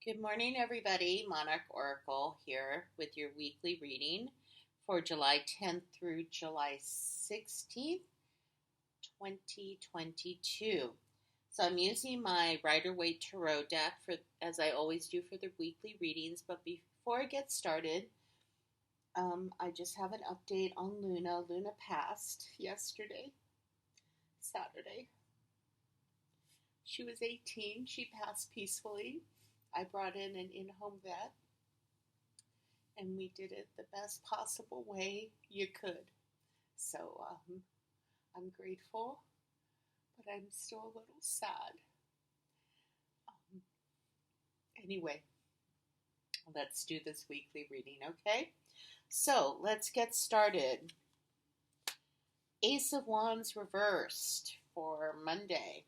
Good morning, everybody. Monarch Oracle here with your weekly reading for July 10th through July 16th, 2022. So I'm using my Rider-Waite Tarot deck as I always do for the weekly readings. But before I get started, I just have an update on Luna. Luna passed yesterday, Saturday. She was 18. She passed peacefully. I brought in an in-home vet, and we did it the best possible way you could. So I'm grateful, but I'm still a little sad. Anyway, let's do this weekly reading, okay? So let's get started. Ace of Wands reversed for Monday.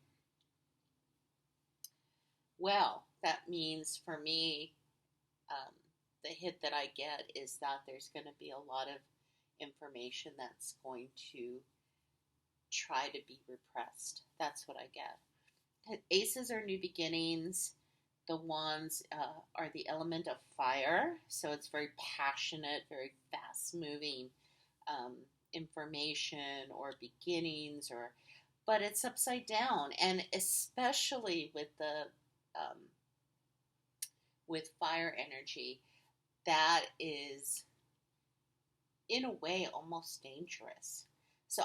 Well, that means for me, the hit that I get is that there's going to be a lot of information that's going to try to be repressed. That's what I get. Aces are new beginnings. The wands are the element of fire, so it's very passionate, very fast-moving information or beginnings, but it's upside down, and especially with fire energy, that is, in a way, almost dangerous. So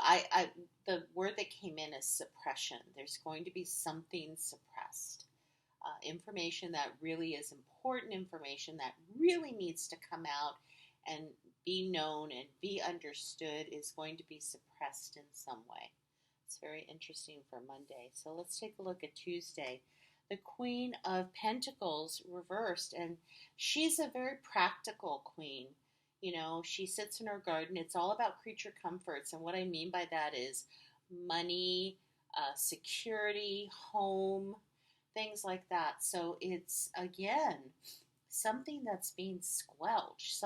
the word that came in is suppression. There's going to be something suppressed. Information that really is important, information that really needs to come out and be known and be understood is going to be suppressed in some way. It's very interesting for Monday. So let's take a look at Tuesday. The Queen of Pentacles reversed, and she's a very practical queen. You know, she sits in her garden. It's all about creature comforts, and what I mean by that is money, security, home, things like that. So it's, again, something that's being squelched,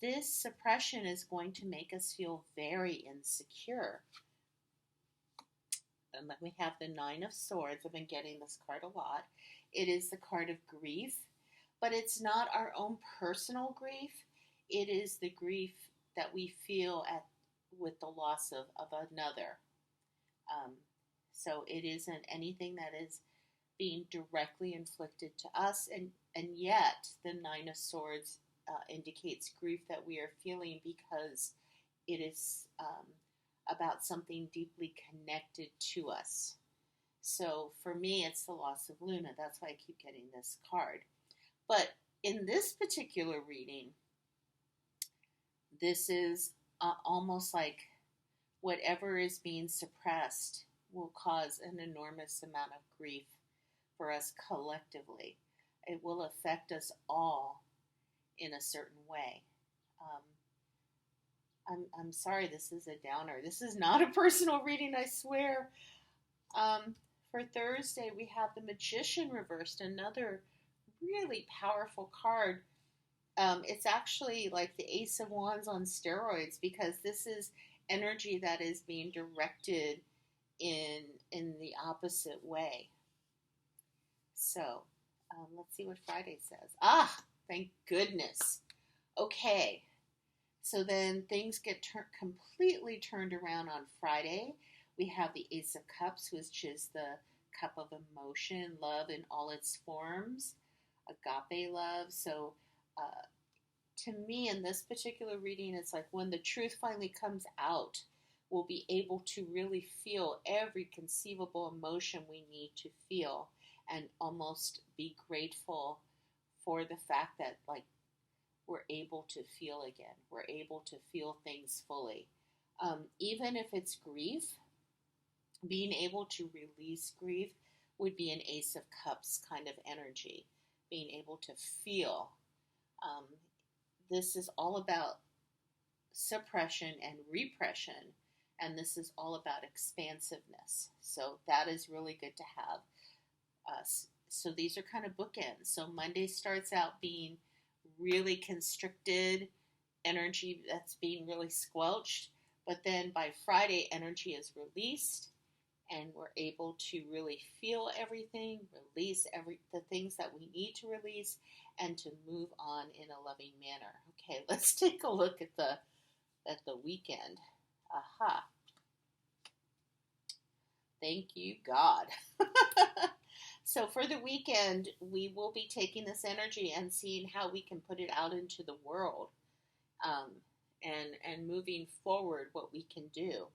this suppression is going to make us feel very insecure. And then we have the Nine of Swords. I've been getting this card a lot. It is the card of grief, but it's not our own personal grief. It is the grief that we feel with the loss of another. So it isn't anything that is being directly inflicted to us, and yet the Nine of Swords indicates grief that we are feeling because it is about something deeply connected to us. So for me, it's the loss of Luna. That's why I keep getting this card. But in this particular reading, this is almost like whatever is being suppressed will cause an enormous amount of grief for us collectively. It will affect us all in a certain way. I'm sorry, this is a downer. This is not a personal reading, I swear. For Thursday, we have the Magician reversed, another really powerful card. It's actually like the Ace of Wands on steroids, because this is energy that is being directed in the opposite way. So, let's see what Friday says. Thank goodness. Okay. So then things get completely turned around on Friday. We have the Ace of Cups, which is the cup of emotion, love in all its forms, agape love. So to me, in this particular reading, it's like when the truth finally comes out, we'll be able to really feel every conceivable emotion we need to feel and almost be grateful for the fact that, like, we're able to feel again. We're able to feel things fully. Even if it's grief, being able to release grief would be an Ace of Cups kind of energy. Being able to feel. This is all about suppression and repression, and this is all about expansiveness. So that is really good to have. So these are kind of bookends. So Monday starts out being really constricted energy that's being really squelched, but then by Friday energy is released and we're able to really feel everything, release the things that we need to release, and to move on in a loving manner. Okay, let's take a look at the weekend. Aha. Thank you, God. So for the weekend, we will be taking this energy and seeing how we can put it out into the world, um, and moving forward what we can do.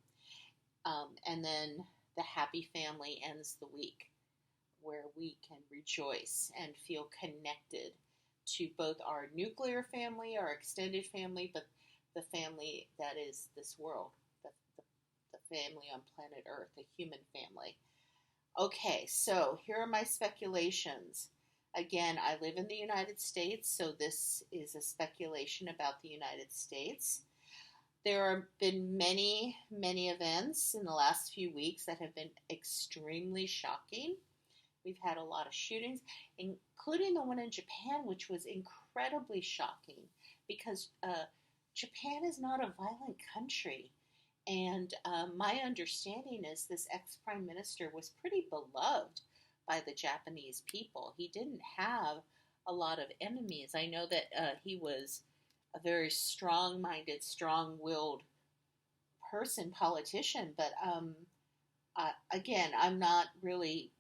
And then the happy family ends the week, where we can rejoice and feel connected to both our nuclear family, our extended family, but the family that is this world, the family on planet Earth, the human family. Okay, so here are my speculations. Again, I live in the United States, so this is a speculation about the United States. There have been many, many events in the last few weeks that have been extremely shocking. We've had a lot of shootings, including the one in Japan, which was incredibly shocking because Japan is not a violent country. And my understanding is this ex-prime minister was pretty beloved by the Japanese people. He didn't have a lot of enemies. I know that he was a very strong-minded, strong-willed person, politician, but again, I'm not really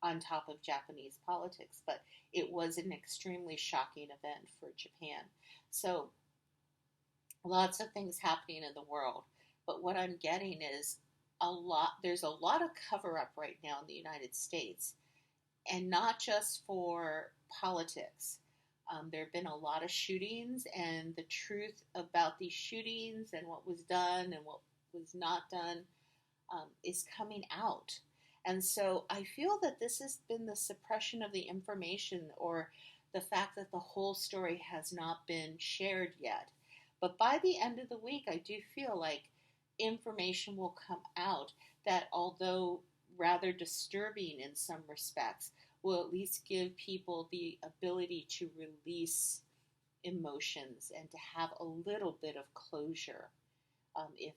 on top of Japanese politics, but it was an extremely shocking event for Japan. So lots of things happening in the world, but what I'm getting is there's a lot of cover-up right now in the United States, and not just for politics. There have been a lot of shootings, and the truth about these shootings and what was done and what was not done is coming out. And so I feel that this has been the suppression of the information, or the fact that the whole story has not been shared yet. But by the end of the week, I do feel like information will come out that, although rather disturbing in some respects, will at least give people the ability to release emotions and to have a little bit of closure, if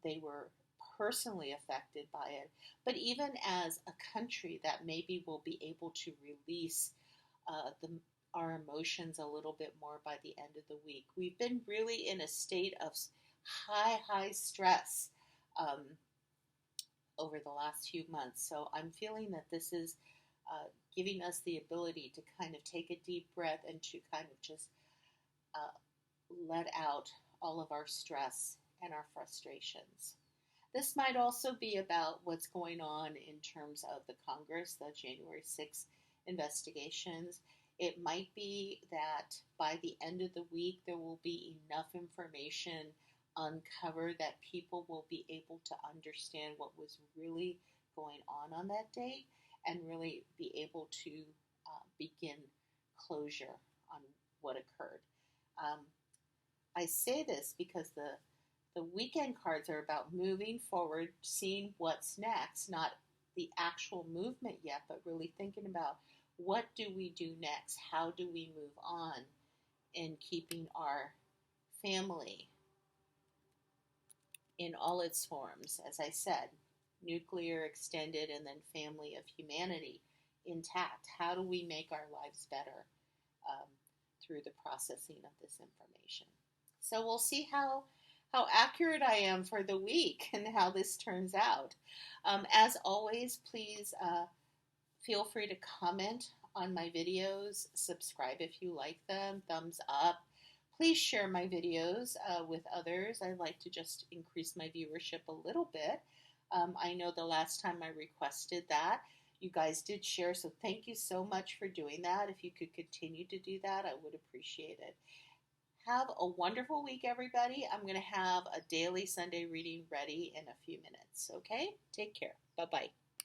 they were personally affected by it. But even as a country, that maybe will be able to release our emotions a little bit more by the end of the week. We've been really in a state of high stress over the last few months. So I'm feeling that this is giving us the ability to kind of take a deep breath and to kind of just let out all of our stress and our frustrations. This might also be about what's going on in terms of the Congress, the January 6th investigations. It might be that by the end of the week, there will be enough information uncovered that people will be able to understand what was really going on that date, and really be able to begin closure on what occurred. I say this because the weekend cards are about moving forward, seeing what's next, not the actual movement yet, but really thinking about what do we do next? How do we move on in keeping our family in all its forms, as I said, nuclear, extended, and then family of humanity intact? How do we make our lives better through the processing of this information? So we'll see how accurate I am for the week and how this turns out. As always, please feel free to comment on my videos, subscribe if you like them, thumbs up. Please share my videos with others. I like to just increase my viewership a little bit. I know the last time I requested that, you guys did share, so thank you so much for doing that. If you could continue to do that, I would appreciate it. Have a wonderful week, everybody. I'm going to have a daily Sunday reading ready in a few minutes, okay? Take care. Bye-bye.